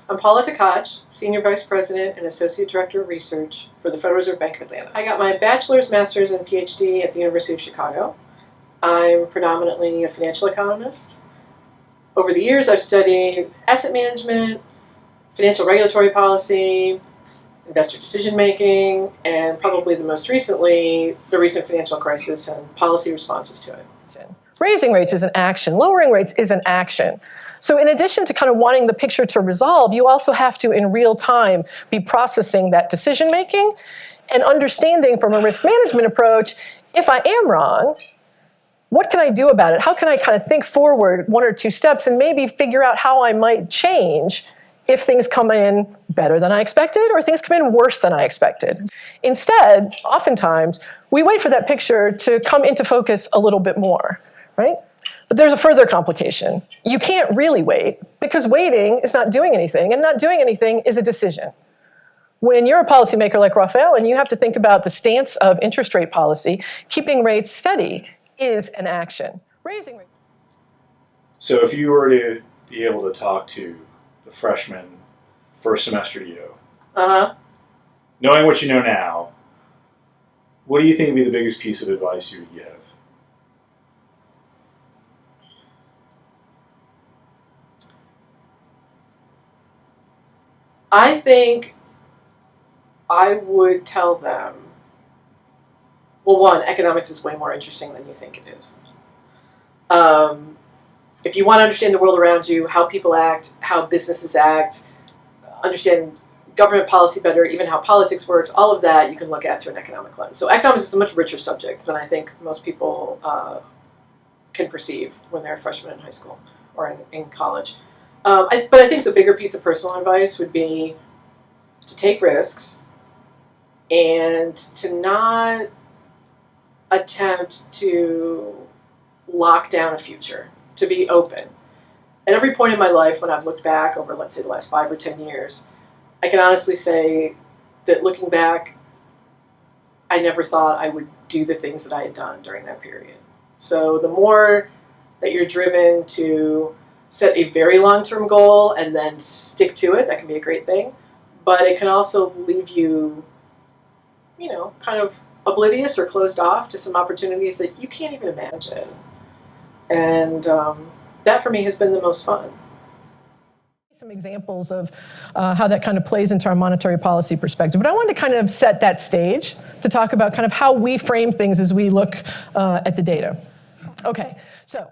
I'm Paula Tkac, Senior Vice President and Associate Director of Research for the Federal Reserve Bank of Atlanta. I got my bachelor's, master's, and PhD at the University of Chicago. I'm predominantly a financial economist. Over the years, I've studied asset management, financial regulatory policy, investor decision-making, and probably the most recently, the recent financial crisis and policy responses to it. Raising rates is an action. Lowering rates is an action. So in addition to kind of wanting the picture to resolve, you also have to, in real time, be processing that decision-making and understanding from a risk management approach, if I am wrong, what can I do about it? How can I kind of think forward one or two steps and maybe figure out how I might change if things come in better than I expected or things come in worse than I expected. Instead, oftentimes, we wait for that picture to come into focus a little bit more, right? But there's a further complication. You can't really wait because waiting is not doing anything, and not doing anything is a decision. When you're a policymaker like Raphael and you have to think about the stance of interest rate policy, keeping rates steady is an action. Raising rates. So if you were to be able to talk to the freshman first semester you, knowing what you know now, what do you think would be the biggest piece of advice you would give? I think I would tell them, well, one, economics is way more interesting than you think it is. If you want to understand the world around you, how people act, how businesses act, understand government policy better, even how politics works, all of that you can look at through an economic lens. So economics is a much richer subject than I think most people can perceive when they're freshmen in high school or in college. But I think the bigger piece of personal advice would be to take risks and to not attempt to lock down a future, to be open. At every point in my life when I've looked back over, let's say, the last 5 or 10 years, I can honestly say that looking back, I never thought I would do the things that I had done during that period. So the more that you're driven to set a very long-term goal and then stick to it, that can be a great thing. But it can also leave you, you know, kind of oblivious or closed off to some opportunities that you can't even imagine. And that for me has been the most fun. Some examples of how that kind of plays into our monetary policy perspective. But I wanted to kind of set that stage to talk about kind of how we frame things as we look at the data. Okay, so